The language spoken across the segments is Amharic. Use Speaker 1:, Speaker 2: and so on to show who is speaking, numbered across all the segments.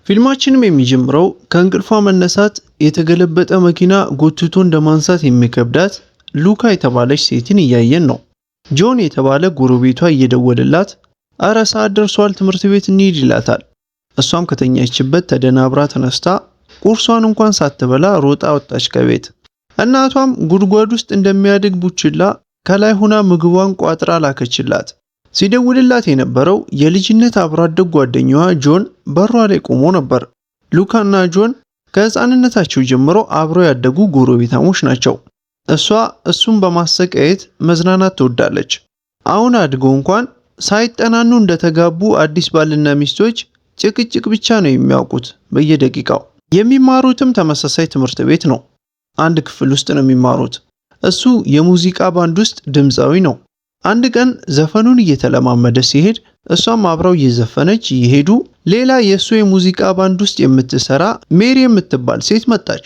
Speaker 1: ፊልማችንም የሚጀምረው ከእንቅልፏ መነሳት የተገለበጠ መኪና ጎትቶ እንደማንሳት የሚከብዳት ሉካ የተባለች ሴትን እያየን ነው። ጆን የተባለ ጎረቤቷ እየደወለላት አረ ሰዓት ደርሷል ትምህርት ቤት እንሂድ ይላታል። እሷም ከተኛችበት ተደናብራ ተነስታ ቁርሷን እንኳን ሳትበላ ሮጣ ወጣች ከቤት። እናቷም ጉድጓድ ውስጥ እንደሚያድግ ቡችላ ከላይ ሆና ምግቧን ቋጥራ ላከችላት። ሲደውልላት የነበረው የልጅነት አብሮ አደግ ጓደኛዋ ጆን በሯ ላይ ቆሞ ነበር። ሉካና ጆን ከህፃንነታቸው ጀምሮ አብረው ያደጉ ጎረቤታሞች ናቸው። እሷ እሱን በማሰቃየት መዝናናት ትወዳለች። አሁን አድገው እንኳን ሳይጠናኑ እንደተጋቡ አዲስ ባልና ሚስቶች ጭቅጭቅ ብቻ ነው የሚያውቁት በየደቂቃው። የሚማሩትም ተመሳሳይ ትምህርት ቤት ነው። አንድ ክፍል ውስጥ ነው የሚማሩት። እሱ የሙዚቃ ባንድ ውስጥ ድምፃዊ ነው። አንድ ቀን ዘፈኑን እየተለማመደ ሲሄድ እሷም አብረው እየዘፈነች ይሄዱ ሌላ የሱ የሙዚቃ ባንድ ውስጥ የምትሰራ ሜሪ የምትባል ሴት መጣች።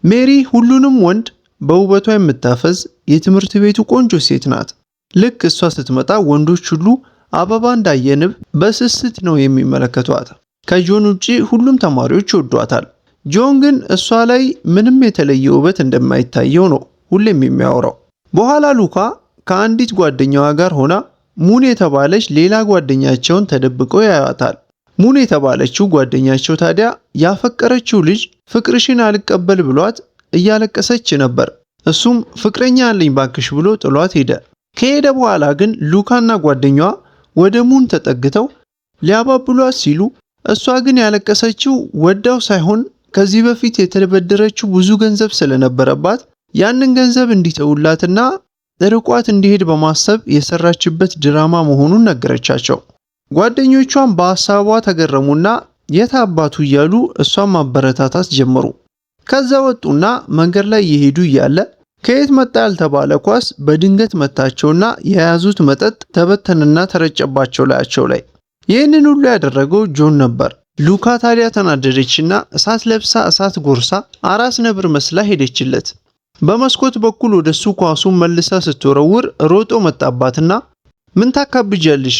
Speaker 1: ሜሪ ሁሉንም ወንድ በውበቷ የምታፈዝ የትምህርት ቤቱ ቆንጆ ሴት ናት። ልክ እሷ ስትመጣ ወንዶች ሁሉ አበባ እንዳየንብ በስስት ነው የሚመለከቷት። ከጆን ውጪ ሁሉም ተማሪዎች ይወዷታል። ጆን ግን እሷ ላይ ምንም የተለየ ውበት እንደማይታየው ነው ሁሌም የሚያወራው። በኋላ ሉካ ከአንዲት ጓደኛዋ ጋር ሆና ሙን የተባለች ሌላ ጓደኛቸውን ተደብቀው ያያታል። ሙን የተባለችው ጓደኛቸው ታዲያ ያፈቀረችው ልጅ ፍቅርሽን አልቀበል ብሏት እያለቀሰች ነበር። እሱም ፍቅረኛ አለኝ ባክሽ ብሎ ጥሏት ሄደ። ከሄደ በኋላ ግን ሉካና ጓደኛዋ ወደ ሙን ተጠግተው ሊያባብሏት ሲሉ እሷ ግን ያለቀሰችው ወዳው ሳይሆን ከዚህ በፊት የተበደረችው ብዙ ገንዘብ ስለነበረባት ያንን ገንዘብ እንዲተውላትና ርቋት እንዲሄድ በማሰብ የሰራችበት ድራማ መሆኑን ነገረቻቸው። ጓደኞቿም በሐሳቧ ተገረሙና የት አባቱ እያሉ እሷን ማበረታታት ጀመሩ። ከዛ ወጡና መንገድ ላይ እየሄዱ እያለ ከየት መጣ ያልተባለ ኳስ በድንገት መታቸውና የያዙት መጠጥ ተበተንና ተረጨባቸው ላያቸው ላይ። ይህንን ሁሉ ያደረገው ጆን ነበር። ሉካ ታዲያ ተናደደችና እሳት ለብሳ እሳት ጎርሳ አራስ ነብር መስላ ሄደችለት። በመስኮት በኩል ወደሱ ኳሱን መልሳ ስትወረውር ሮጦ መጣባትና ምን ታካብጃለሽ?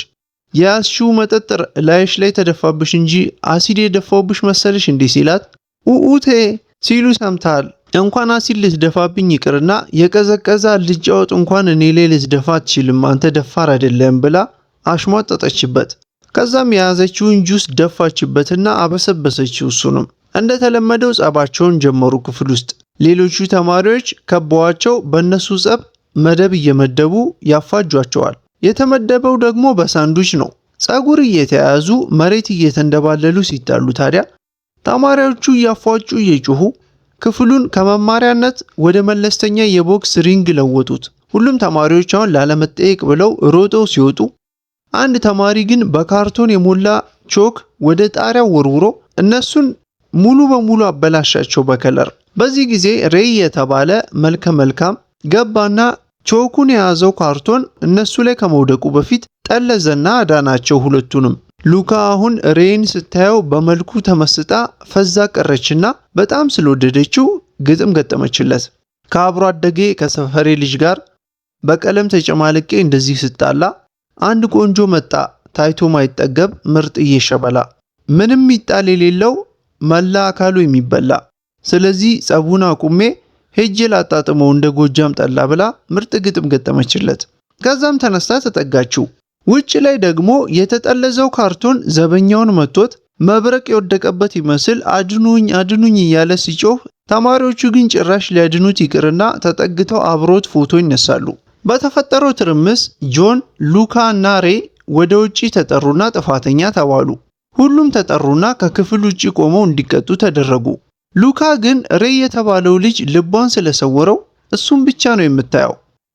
Speaker 1: የያዝሽው መጠጥ ላይሽ ላይ ተደፋብሽ እንጂ አሲድ የደፋውብሽ መሰልሽ እንዴ ሲላት ኡኡቴ ሲሉ ሰምታል። እንኳን አሲድ ልትደፋብኝ ይቅርና የቀዘቀዘ አልጫ ወጥ እንኳን እኔ ላይ ልትደፋ አትችልም አንተ ደፋር አይደለም ብላ አሽሟጠጠችበት። ከዛም የያዘችውን ጁስ ደፋችበትና አበሰበሰችው። እሱንም እንደተለመደው ጸባቸውን ጀመሩ ክፍል ውስጥ። ሌሎቹ ተማሪዎች ከበዋቸው በእነሱ ጸብ መደብ እየመደቡ ያፋጇቸዋል። የተመደበው ደግሞ በሳንዱች ነው። ጸጉር እየተያዙ መሬት እየተንደባለሉ ሲጣሉ ታዲያ ተማሪዎቹ እያፏጩ እየጮሁ ክፍሉን ከመማሪያነት ወደ መለስተኛ የቦክስ ሪንግ ለወጡት። ሁሉም ተማሪዎች አሁን ላለመጠየቅ ብለው ሮጠው ሲወጡ አንድ ተማሪ ግን በካርቶን የሞላ ቾክ ወደ ጣሪያው ወርውሮ እነሱን ሙሉ በሙሉ አበላሻቸው በከለር። በዚህ ጊዜ ሬይ የተባለ መልከ መልካም ገባና ቾኩን የያዘው ካርቶን እነሱ ላይ ከመውደቁ በፊት ጠለዘና አዳናቸው ሁለቱንም። ሉካ አሁን ሬይን ስታየው በመልኩ ተመስጣ ፈዛ ቀረችና በጣም ስለወደደችው ግጥም ገጠመችለት። ከአብሮ አደጌ ከሰፈሬ ልጅ ጋር በቀለም ተጨማልቄ እንደዚህ ስጣላ አንድ ቆንጆ መጣ ታይቶ ማይጠገብ ምርጥ እየሸበላ ምንም ይጣል የሌለው መላ አካሉ የሚበላ ስለዚህ ጸቡን አቁሜ ሄጄ ላጣጥመው እንደ ጎጃም ጠላ ብላ ምርጥ ግጥም ገጠመችለት። ከዛም ተነስታ ተጠጋችው። ውጭ ላይ ደግሞ የተጠለዘው ካርቶን ዘበኛውን መቶት መብረቅ የወደቀበት ይመስል አድኑኝ አድኑኝ እያለ ሲጮህ፣ ተማሪዎቹ ግን ጭራሽ ሊያድኑት ይቅርና ተጠግተው አብሮት ፎቶ ይነሳሉ። በተፈጠረው ትርምስ ጆን፣ ሉካ እና ሬይ ወደ ውጪ ተጠሩና ጥፋተኛ ተባሉ። ሁሉም ተጠሩና ከክፍል ውጪ ቆመው እንዲቀጡ ተደረጉ። ሉካ ግን ሬይ የተባለው ልጅ ልቧን ስለሰወረው እሱም ብቻ ነው የምታየው።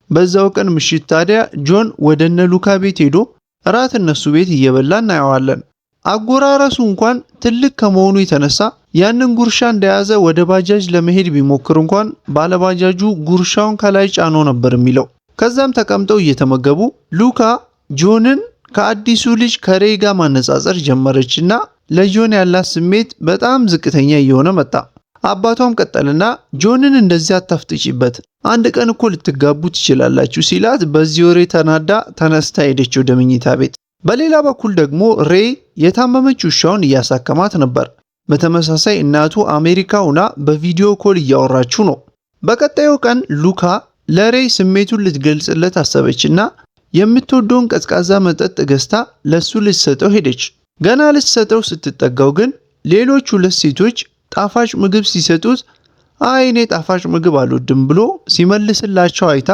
Speaker 1: በዛው ቀን ምሽት ታዲያ ጆን ወደነ ሉካ ቤት ሄዶ እራት እነሱ ቤት እየበላ እናየዋለን። አጎራረሱ እንኳን ትልቅ ከመሆኑ የተነሳ ያንን ጉርሻ እንደያዘ ወደ ባጃጅ ለመሄድ ቢሞክር እንኳን ባለባጃጁ ጉርሻውን ከላይ ጫኖ ነበር የሚለው። ከዛም ተቀምጠው እየተመገቡ ሉካ ጆንን ከአዲሱ ልጅ ከሬይ ጋር ማነጻጸር ጀመረችና ለጆን ያላት ስሜት በጣም ዝቅተኛ እየሆነ መጣ። አባቷም ቀጠልና ጆንን እንደዚህ አታፍጥጪበት፣ አንድ ቀን እኮ ልትጋቡ ትችላላችሁ ሲላት በዚህ ወሬ ተናዳ ተነስታ ሄደች ወደ መኝታ ቤት። በሌላ በኩል ደግሞ ሬይ የታመመች ውሻውን እያሳከማት ነበር። በተመሳሳይ እናቱ አሜሪካ ሆና በቪዲዮ ኮል እያወራችው ነው። በቀጣዩ ቀን ሉካ ለሬይ ስሜቱን ልትገልጽለት አሰበችና የምትወደውን ቀዝቃዛ መጠጥ ገዝታ ለሱ ልትሰጠው ሄደች። ገና ልትሰጠው ስትጠጋው ግን ሌሎች ሁለት ሴቶች ጣፋጭ ምግብ ሲሰጡት አይ እኔ ጣፋጭ ምግብ አልወድም ብሎ ሲመልስላቸው አይታ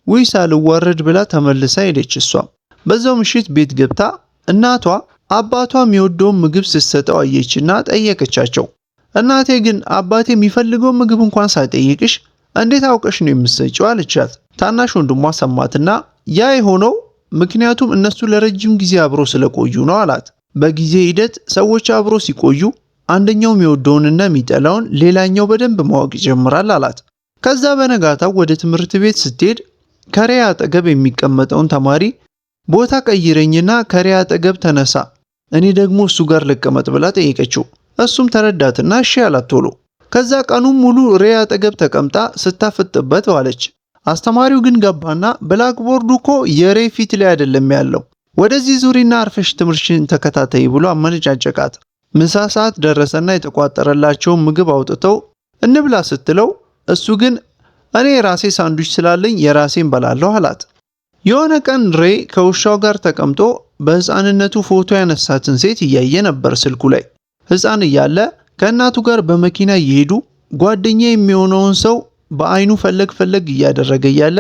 Speaker 1: ውይ ሳልዋረድ ብላ ተመልሳ ሄደች። እሷም በዛው ምሽት ቤት ገብታ እናቷ አባቷ የሚወደውን ምግብ ስትሰጠው አየችና ጠየቀቻቸው። እናቴ ግን አባቴ የሚፈልገውን ምግብ እንኳን ሳይጠይቅሽ እንዴት አውቀሽ ነው የምትሰጪው አለቻት። ታናሽ ወንድሟ ሰማትና ያ የሆነው ምክንያቱም እነሱ ለረጅም ጊዜ አብሮ ስለቆዩ ነው አላት። በጊዜ ሂደት ሰዎች አብሮ ሲቆዩ አንደኛው የሚወደውንና የሚጠላውን ሌላኛው በደንብ ማወቅ ይጀምራል አላት። ከዛ በነጋታው ወደ ትምህርት ቤት ስትሄድ ከሬይ አጠገብ የሚቀመጠውን ተማሪ ቦታ ቀይረኝና ከሬይ አጠገብ ተነሳ፣ እኔ ደግሞ እሱ ጋር ልቀመጥ ብላ ጠየቀችው። እሱም ተረዳትና እሺ አላት ቶሎ። ከዛ ቀኑን ሙሉ ሬይ አጠገብ ተቀምጣ ስታፈጥበት ዋለች። አስተማሪው ግን ገባና ብላክቦርዱ እኮ የሬይ ፊት ላይ አይደለም ያለው፣ ወደዚህ ዙሪና አርፈሽ ትምህርትሽን ተከታተይ ብሎ አመነጫጨቃት። ምሳ ሰዓት ደረሰና የተቋጠረላቸውን ምግብ አውጥተው እንብላ ስትለው እሱ ግን እኔ የራሴ ሳንዱች ስላለኝ የራሴን በላለሁ አላት። የሆነ ቀን ሬይ ከውሻው ጋር ተቀምጦ በህፃንነቱ ፎቶ ያነሳትን ሴት እያየ ነበር ስልኩ ላይ። ህፃን እያለ ከእናቱ ጋር በመኪና እየሄዱ ጓደኛ የሚሆነውን ሰው በአይኑ ፈለግ ፈለግ እያደረገ እያለ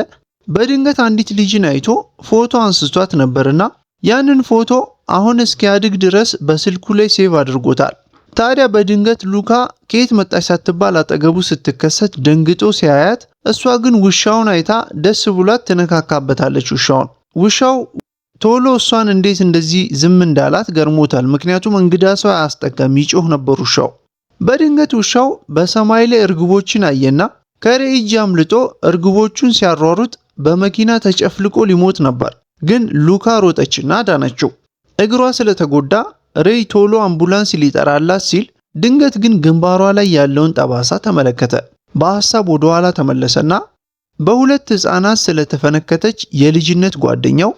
Speaker 1: በድንገት አንዲት ልጅን አይቶ ፎቶ አንስቷት ነበርና ያንን ፎቶ አሁን እስኪያድግ ድረስ በስልኩ ላይ ሴቭ አድርጎታል። ታዲያ በድንገት ሉካ ከየት መጣች ሳትባል አጠገቡ ስትከሰት ደንግጦ ሲያያት፣ እሷ ግን ውሻውን አይታ ደስ ብሏት ትነካካበታለች ውሻውን። ውሻው ቶሎ እሷን እንዴት እንደዚህ ዝም እንዳላት ገርሞታል። ምክንያቱም እንግዳ ሰው አያስጠጋም፣ ይጮህ ነበር ውሻው። በድንገት ውሻው በሰማይ ላይ እርግቦችን አየና ከሬይ እጅ አምልጦ እርግቦቹን ሲያሯሩጥ በመኪና ተጨፍልቆ ሊሞት ነበር። ግን ሉካ ሮጠችና አዳነችው። እግሯ ስለተጎዳ ሬይ ቶሎ አምቡላንስ ሊጠራላት ሲል ድንገት ግን ግንባሯ ላይ ያለውን ጠባሳ ተመለከተ። በሐሳብ ወደ ኋላ ተመለሰና በሁለት ህፃናት ስለተፈነከተች የልጅነት ጓደኛው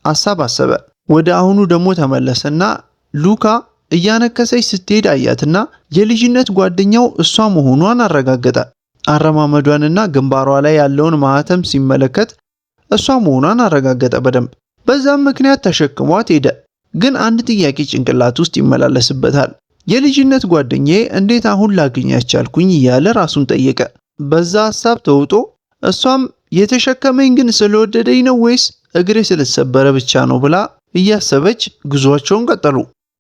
Speaker 1: ሐሳብ አሰበ። ወደ አሁኑ ደግሞ ተመለሰና ሉካ እያነከሰች ስትሄድ አያትና የልጅነት ጓደኛው እሷ መሆኗን አረጋገጠ። አረማመዷንና ግንባሯ ላይ ያለውን ማህተም ሲመለከት እሷ መሆኗን አረጋገጠ በደንብ። በዛም ምክንያት ተሸክሟት ሄደ። ግን አንድ ጥያቄ ጭንቅላት ውስጥ ይመላለስበታል። የልጅነት ጓደኛዬ እንዴት አሁን ላገኛት ቻልኩኝ እያለ ራሱን ጠየቀ። በዛ ሐሳብ ተውጦ እሷም የተሸከመኝ ግን ስለወደደኝ ነው ወይስ እግሬ ስለተሰበረ ብቻ ነው ብላ እያሰበች ጉዟቸውን ቀጠሉ።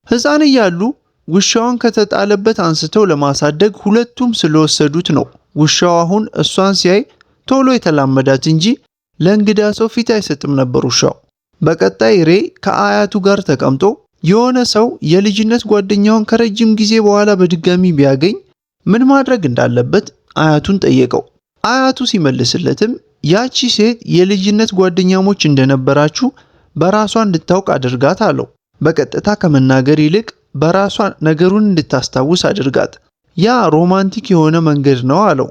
Speaker 1: ህፃን እያሉ ውሻውን ከተጣለበት አንስተው ለማሳደግ ሁለቱም ስለወሰዱት ነው ውሻው አሁን እሷን ሲያይ ቶሎ የተላመዳት እንጂ ለእንግዳ ሰው ፊት አይሰጥም ነበር ውሻው። በቀጣይ ሬይ ከአያቱ ጋር ተቀምጦ የሆነ ሰው የልጅነት ጓደኛውን ከረጅም ጊዜ በኋላ በድጋሚ ቢያገኝ ምን ማድረግ እንዳለበት አያቱን ጠየቀው። አያቱ ሲመልስለትም ያቺ ሴት የልጅነት ጓደኛሞች እንደነበራችሁ በራሷ እንድታውቅ አድርጋት አለው። በቀጥታ ከመናገር ይልቅ በራሷ ነገሩን እንድታስታውስ አድርጋት፣ ያ ሮማንቲክ የሆነ መንገድ ነው አለው።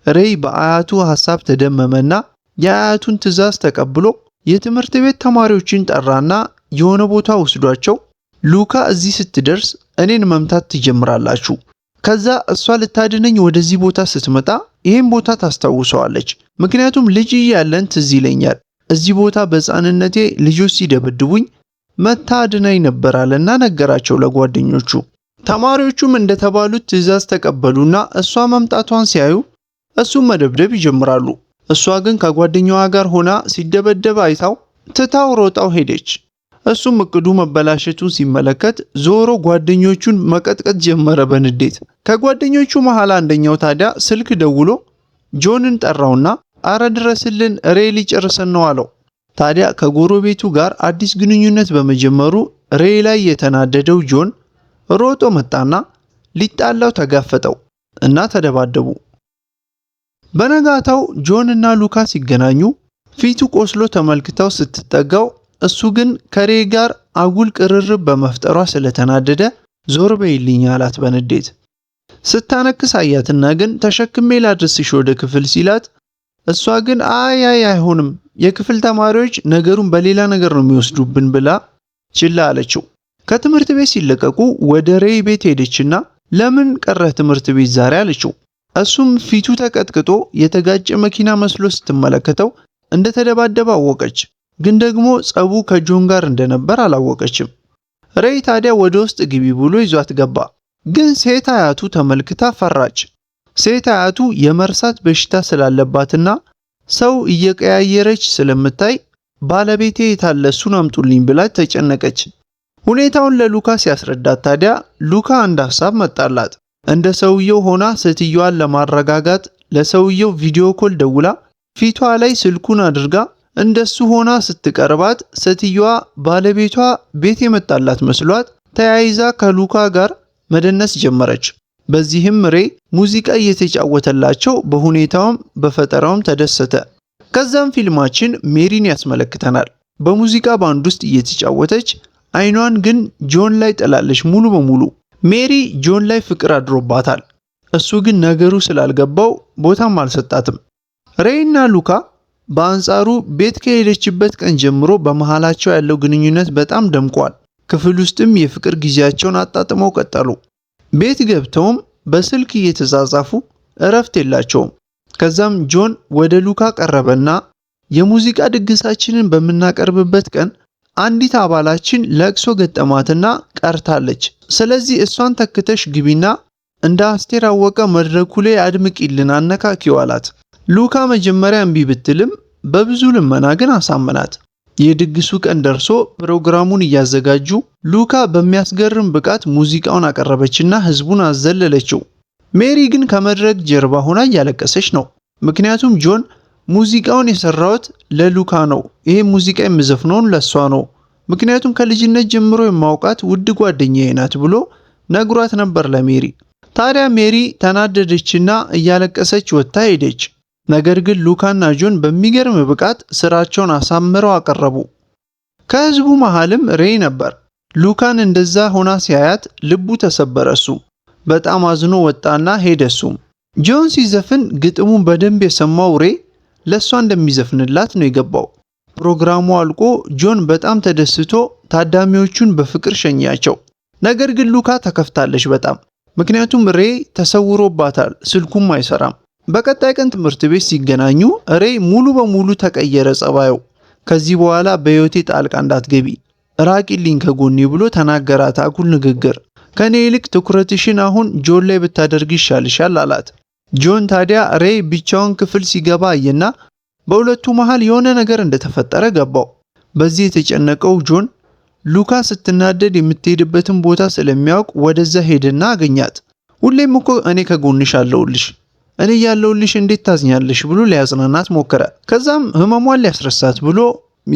Speaker 1: ሬይ በአያቱ ሐሳብ ተደመመና የአያቱን ትዕዛዝ ተቀብሎ የትምህርት ቤት ተማሪዎችን ጠራና የሆነ ቦታ ወስዷቸው ሉካ እዚህ ስትደርስ እኔን መምታት ትጀምራላችሁ፣ ከዛ እሷ ልታድነኝ ወደዚህ ቦታ ስትመጣ ይሄን ቦታ ታስታውሰዋለች፣ ምክንያቱም ልጅ እያለን ትዝ ይለኛል እዚህ ቦታ በሕፃንነቴ ልጆች ሲደበድቡኝ መታ አድናኝ ነበራልና ነገራቸው ለጓደኞቹ። ተማሪዎቹም እንደተባሉት ትዕዛዝ ተቀበሉና እሷ መምጣቷን ሲያዩ እሱም መደብደብ ይጀምራሉ። እሷ ግን ከጓደኛዋ ጋር ሆና ሲደበደብ አይታው ትታው ሮጣው ሄደች። እሱም እቅዱ መበላሸቱን ሲመለከት ዞሮ ጓደኞቹን መቀጥቀጥ ጀመረ በንዴት። ከጓደኞቹ መሃል አንደኛው ታዲያ ስልክ ደውሎ ጆንን ጠራውና አረ ድረስልን ሬይ ሊጨርሰን ነው አለው። ታዲያ ከጎረቤቱ ጋር አዲስ ግንኙነት በመጀመሩ ሬይ ላይ የተናደደው ጆን ሮጦ መጣና ሊጣላው ተጋፈጠው እና ተደባደቡ። በነጋታው ጆን እና ሉካ ሲገናኙ ፊቱ ቆስሎ ተመልክተው ስትጠጋው እሱ ግን ከሬይ ጋር አጉል ቅርርብ በመፍጠሯ ስለተናደደ ዞር በይልኝ አላት በንዴት። ስታነክስ አያትና ግን ተሸክሜ ላድርስሽ ወደ ክፍል ሲላት እሷ ግን አይ አይሆንም የክፍል ተማሪዎች ነገሩን በሌላ ነገር ነው የሚወስዱብን ብላ ችላ አለችው። ከትምህርት ቤት ሲለቀቁ ወደ ሬይ ቤት ሄደችና ለምን ቀረህ ትምህርት ቤት ዛሬ አለችው። እሱም ፊቱ ተቀጥቅጦ የተጋጨ መኪና መስሎ ስትመለከተው እንደተደባደበ አወቀች። ግን ደግሞ ጸቡ ከጆን ጋር እንደነበር አላወቀችም። ሬይ ታዲያ ወደ ውስጥ ግቢ ብሎ ይዟት ገባ። ግን ሴት አያቱ ተመልክታ ፈራች። ሴት አያቱ የመርሳት በሽታ ስላለባትና ሰው እየቀያየረች ስለምታይ ባለቤቴ የታለ እሱን አምጡልኝ ብላ ተጨነቀች። ሁኔታውን ለሉካ ሲያስረዳት ታዲያ ሉካ አንድ ሐሳብ መጣላት። እንደ ሰውየው ሆና ሴትዮዋን ለማረጋጋት ለሰውየው ቪዲዮ ኮል ደውላ ፊቷ ላይ ስልኩን አድርጋ እንደሱ ሆና ስትቀርባት ሴትዮዋ ባለቤቷ ቤት የመጣላት መስሏት ተያይዛ ከሉካ ጋር መደነስ ጀመረች። በዚህም ሬይ ሙዚቃ እየተጫወተላቸው በሁኔታውም በፈጠራውም ተደሰተ። ከዛም ፊልማችን ሜሪን ያስመለክተናል። በሙዚቃ ባንድ ውስጥ እየተጫወተች አይኗን ግን ጆን ላይ ጥላለች ሙሉ በሙሉ። ሜሪ ጆን ላይ ፍቅር አድሮባታል። እሱ ግን ነገሩ ስላልገባው ቦታም አልሰጣትም። ሬይ እና ሉካ በአንጻሩ ቤት ከሄደችበት ቀን ጀምሮ በመሃላቸው ያለው ግንኙነት በጣም ደምቋል። ክፍል ውስጥም የፍቅር ጊዜያቸውን አጣጥመው ቀጠሉ። ቤት ገብተውም በስልክ እየተጻጻፉ እረፍት የላቸውም። ከዛም ጆን ወደ ሉካ ቀረበና የሙዚቃ ድግሳችንን በምናቀርብበት ቀን አንዲት አባላችን ለቅሶ ገጠማትና ቀርታለች። ስለዚህ እሷን ተክተሽ ግቢና እንደ አስቴር አወቀ መድረኩ ላይ አድምቂልን አነካኪው አላት። ሉካ መጀመሪያ እምቢ ብትልም በብዙ ልመና ግን አሳመናት። የድግሱ ቀን ደርሶ ፕሮግራሙን እያዘጋጁ ሉካ በሚያስገርም ብቃት ሙዚቃውን አቀረበችና ህዝቡን አዘለለችው። ሜሪ ግን ከመድረክ ጀርባ ሆና እያለቀሰች ነው። ምክንያቱም ጆን ሙዚቃውን የሰራውት ለሉካ ነው፣ ይሄ ሙዚቃ የምዘፍነውን ለሷ ነው፣ ምክንያቱም ከልጅነት ጀምሮ የማውቃት ውድ ጓደኛዬ ናት ብሎ ነግሯት ነበር ለሜሪ። ታዲያ ሜሪ ተናደደችና እያለቀሰች ወጥታ ሄደች። ነገር ግን ሉካና ጆን በሚገርም ብቃት ስራቸውን አሳምረው አቀረቡ። ከህዝቡ መሃልም ሬይ ነበር። ሉካን እንደዛ ሆና ሲያያት ልቡ ተሰበረሱ። በጣም አዝኖ ወጣና ሄደሱም። ጆን ሲዘፍን ግጥሙን በደንብ የሰማው ሬይ ለሷ እንደሚዘፍንላት ነው የገባው። ፕሮግራሙ አልቆ ጆን በጣም ተደስቶ ታዳሚዎቹን በፍቅር ሸኛቸው። ነገር ግን ሉካ ተከፍታለች በጣም፣ ምክንያቱም ሬይ ተሰውሮባታል፣ ስልኩም አይሰራም። በቀጣይ ቀን ትምህርት ቤት ሲገናኙ ሬይ ሙሉ በሙሉ ተቀየረ ጸባዩ። ከዚህ በኋላ በህይወቴ ጣልቃ እንዳትገቢ፣ ራቂልኝ ከጎኔ ብሎ ተናገራት አጉል ንግግር። ከኔ ይልቅ ትኩረትሽን አሁን ጆን ላይ ብታደርግ ይሻልሻል አላት። ጆን ታዲያ ሬይ ብቻውን ክፍል ሲገባ አየና በሁለቱ መሃል የሆነ ነገር እንደተፈጠረ ገባው። በዚህ የተጨነቀው ጆን ሉካ ስትናደድ የምትሄድበትን ቦታ ስለሚያውቅ ወደዛ ሄደና አገኛት። ሁሌም እኮ እኔ ከጎንሽ አለውልሽ፣ እኔ ያለውልሽ እንዴት ታዝኛለሽ ብሎ ሊያጽናናት ሞከረ። ከዛም ህመሟን ሊያስረሳት ብሎ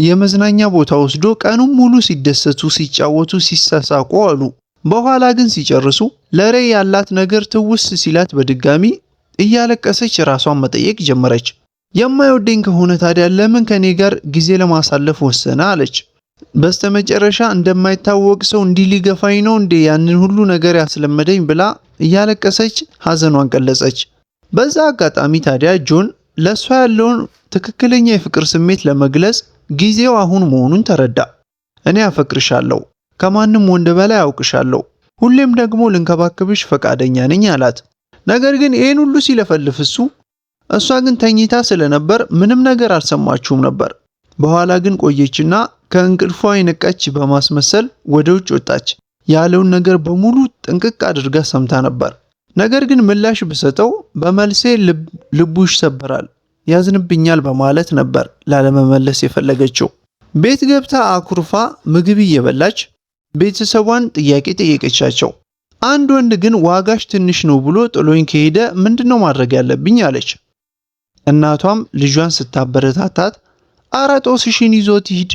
Speaker 1: የመዝናኛ ቦታ ወስዶ ቀኑን ሙሉ ሲደሰቱ ሲጫወቱ ሲሳሳቁ አሉ። በኋላ ግን ሲጨርሱ ለሬይ ያላት ነገር ትውስ ሲላት በድጋሚ እያለቀሰች ራሷን መጠየቅ ጀመረች። የማይወደኝ ከሆነ ታዲያ ለምን ከኔ ጋር ጊዜ ለማሳለፍ ወሰነ አለች። በስተመጨረሻ እንደማይታወቅ ሰው እንዲህ ሊገፋኝ ነው እንዴ ያንን ሁሉ ነገር ያስለመደኝ ብላ እያለቀሰች ሐዘኗን ገለጸች። በዛ አጋጣሚ ታዲያ ጆን ለሷ ያለውን ትክክለኛ የፍቅር ስሜት ለመግለጽ ጊዜው አሁን መሆኑን ተረዳ። እኔ አፈቅርሻለሁ፣ ከማንም ወንድ በላይ አውቅሻለሁ፣ ሁሌም ደግሞ ልንከባከብሽ ፈቃደኛ ነኝ አላት። ነገር ግን ይሄን ሁሉ ሲለፈልፍ እሷ ግን ተኝታ ስለነበር ምንም ነገር አልሰማችውም ነበር። በኋላ ግን ቆየችና ከእንቅልፏ የነቃች በማስመሰል ወደ ውጭ ወጣች። ያለውን ነገር በሙሉ ጥንቅቅ አድርጋ ሰምታ ነበር። ነገር ግን ምላሽ ብሰጠው በመልሴ ልቡ ይሰበራል፣ ያዝንብኛል በማለት ነበር ላለመመለስ የፈለገችው። ቤት ገብታ አኩርፋ ምግብ እየበላች ቤተሰቧን ጥያቄ ጠየቀቻቸው። አንድ ወንድ ግን ዋጋሽ ትንሽ ነው ብሎ ጥሎኝ ከሄደ ምንድነው ማድረግ ያለብኝ አለች። እናቷም ልጇን ስታበረታታት አራጦስሽን ይዞት ይሂድ፣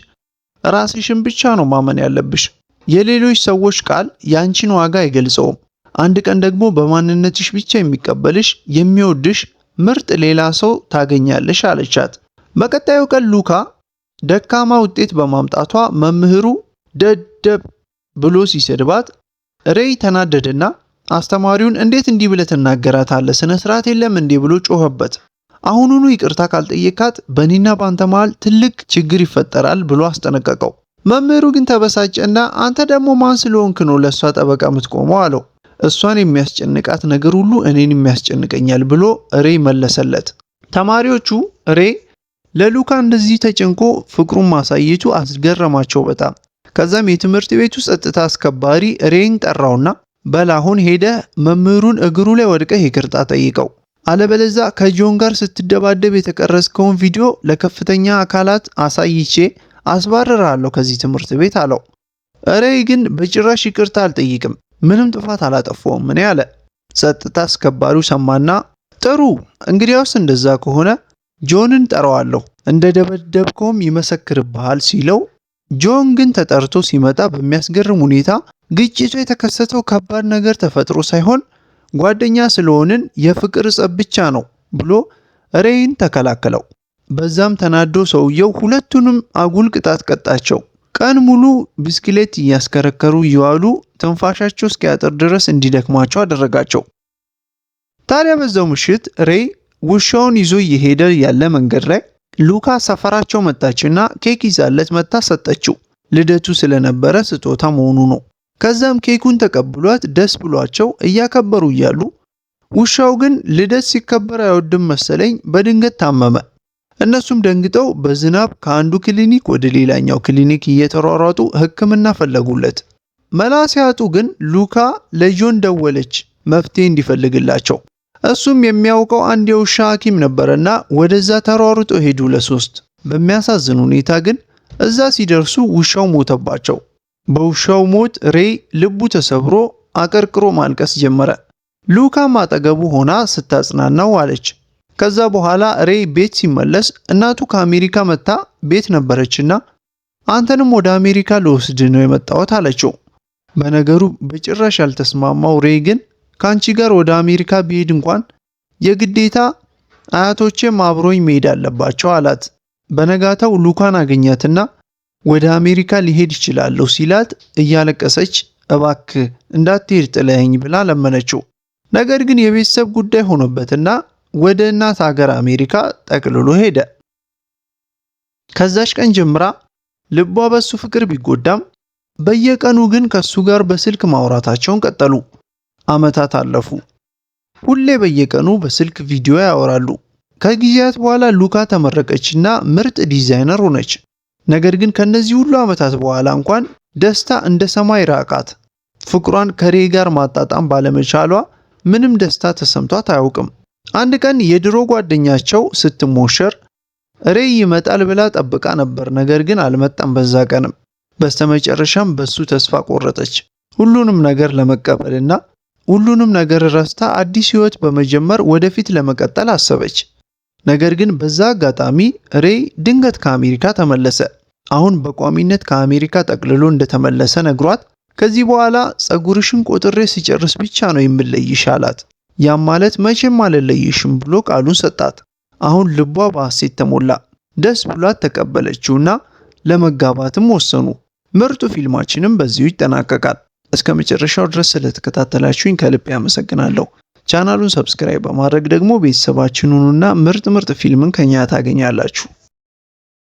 Speaker 1: ራስሽን ብቻ ነው ማመን ያለብሽ፣ የሌሎች ሰዎች ቃል ያንቺን ዋጋ አይገልጸውም፣ አንድ ቀን ደግሞ በማንነትሽ ብቻ የሚቀበልሽ የሚወድሽ ምርጥ ሌላ ሰው ታገኛለሽ አለቻት። በቀጣዩ ቀን ሉካ ደካማ ውጤት በማምጣቷ መምህሩ ደደብ ብሎ ሲሰድባት ሬይ ተናደደና አስተማሪውን እንዴት እንዲህ ብለህ ትናገራታለህ? ስነ ስርዓት የለም እንዴ ብሎ ጮኸበት። አሁኑኑ ይቅርታ ካልጠየካት በእኔና ባንተ መሃል ትልቅ ችግር ይፈጠራል ብሎ አስጠነቀቀው። መምህሩ ግን ተበሳጨና አንተ ደግሞ ማን ስለሆንክ ነው ለሷ ጠበቃ የምትቆመው አለው። እሷን የሚያስጨንቃት ነገር ሁሉ እኔን የሚያስጨንቀኛል ብሎ ሬይ መለሰለት። ተማሪዎቹ ሬይ ለሉካ እንደዚህ ተጨንቆ ፍቅሩን ማሳየቱ አስገረማቸው በጣም። ከዛም የትምህርት ቤቱ ጸጥታ አስከባሪ ሬይን ጠራውና በል አሁን ሄደህ መምህሩን እግሩ ላይ ወድቀህ ይቅርታ ጠይቀው፣ አለበለዛ ከጆን ጋር ስትደባደብ የተቀረጽከውን ቪዲዮ ለከፍተኛ አካላት አሳይቼ አስባርራለሁ ከዚህ ትምህርት ቤት አለው። ሬይ ግን በጭራሽ ይቅርታ አልጠይቅም፣ ምንም ጥፋት አላጠፋውም እኔ አለ። ጸጥታ አስከባሪው ሰማና ጥሩ እንግዲያውስ እንደዛ ከሆነ ጆንን ጠራዋለሁ እንደ ደበደብከውም ይመሰክርብሃል ሲለው፣ ጆን ግን ተጠርቶ ሲመጣ በሚያስገርም ሁኔታ ግጭቱ የተከሰተው ከባድ ነገር ተፈጥሮ ሳይሆን ጓደኛ ስለሆንን የፍቅር ጸብ ብቻ ነው ብሎ ሬይን ተከላከለው። በዛም ተናዶ ሰውየው ሁለቱንም አጉል ቅጣት ቀጣቸው። ቀን ሙሉ ብስክሌት እያስከረከሩ እየዋሉ ትንፋሻቸው እስኪያጥር ድረስ እንዲደክማቸው አደረጋቸው። ታዲያ በዛው ምሽት ሬይ ውሻውን ይዞ እየሄደ ያለ መንገድ ላይ ሉካ ሰፈራቸው መጣችና ኬክ ይዛለት መጣ ሰጠችው። ልደቱ ስለነበረ ስጦታ መሆኑ ነው። ከዛም ኬኩን ተቀብሏት ደስ ብሏቸው እያከበሩ እያሉ ውሻው ግን ልደት ሲከበር አይወድም መሰለኝ በድንገት ታመመ። እነሱም ደንግጠው በዝናብ ከአንዱ ክሊኒክ ወደ ሌላኛው ክሊኒክ እየተሯሯጡ ሕክምና ፈለጉለት። መላ ሲያጡ ግን ሉካ ለጆን ደወለች መፍትሄ እንዲፈልግላቸው። እሱም የሚያውቀው አንድ የውሻ ሐኪም ነበርና ወደዛ ተሯሩጦ ሄዱ ለሶስት። በሚያሳዝን ሁኔታ ግን እዛ ሲደርሱ ውሻው ሞተባቸው። በውሻው ሞት ሬይ ልቡ ተሰብሮ አቀርቅሮ ማልቀስ ጀመረ። ሉካም አጠገቡ ሆና ስታጽናናው አለች። ከዛ በኋላ ሬይ ቤት ሲመለስ እናቱ ከአሜሪካ መጣ ቤት ነበረችና አንተንም ወደ አሜሪካ ልወስድ ነው የመጣሁት አለችው። በነገሩ በጭራሽ ያልተስማማው ሬይ ግን ካንቺ ጋር ወደ አሜሪካ ቢሄድ እንኳን የግዴታ አያቶቼም አብሮኝ መሄድ አለባቸው አላት። በነጋታው ሉካን አገኛትና ወደ አሜሪካ ሊሄድ ይችላለሁ ሲላት እያለቀሰች እባክህ እንዳትሄድ ጥለኸኝ ብላ ለመነችው። ነገር ግን የቤተሰብ ጉዳይ ሆኖበትና ወደ እናት ሀገር አሜሪካ ጠቅልሎ ሄደ። ከዛች ቀን ጀምራ ልቧ በሱ ፍቅር ቢጎዳም በየቀኑ ግን ከሱ ጋር በስልክ ማውራታቸውን ቀጠሉ። አመታት አለፉ። ሁሌ በየቀኑ በስልክ ቪዲዮ ያወራሉ። ከጊዜያት በኋላ ሉካ ተመረቀችና ምርጥ ዲዛይነር ሆነች። ነገር ግን ከነዚህ ሁሉ አመታት በኋላ እንኳን ደስታ እንደ ሰማይ ራቃት። ፍቅሯን ከሬይ ጋር ማጣጣም ባለመቻሏ ምንም ደስታ ተሰምቷት አያውቅም። አንድ ቀን የድሮ ጓደኛቸው ስትሞሸር ሬይ ይመጣል ብላ ጠብቃ ነበር። ነገር ግን አልመጣም። በዛ ቀንም በስተመጨረሻም በሱ ተስፋ ቆረጠች። ሁሉንም ነገር ለመቀበልና ሁሉንም ነገር ረስታ አዲስ ህይወት በመጀመር ወደፊት ለመቀጠል አሰበች። ነገር ግን በዛ አጋጣሚ ሬይ ድንገት ከአሜሪካ ተመለሰ። አሁን በቋሚነት ከአሜሪካ ጠቅልሎ እንደተመለሰ ነግሯት ከዚህ በኋላ ጸጉርሽን ቆጥሬ ሲጨርስ ብቻ ነው የምለይሽ አላት። ያም ማለት መቼም አልለይሽም ብሎ ቃሉን ሰጣት። አሁን ልቧ በሐሴት ተሞላ። ደስ ብሏት ተቀበለችውና ለመጋባትም ወሰኑ። ምርጡ ፊልማችንም በዚሁ ይጠናቀቃል። እስከ መጨረሻው ድረስ ስለተከታተላችሁኝ ከልብ ያመሰግናለሁ። ቻናሉን ሰብስክራይብ በማድረግ ደግሞ ቤተሰባችን ሁኑና ምርጥ ፊልምን ከኛ ታገኛላችሁ።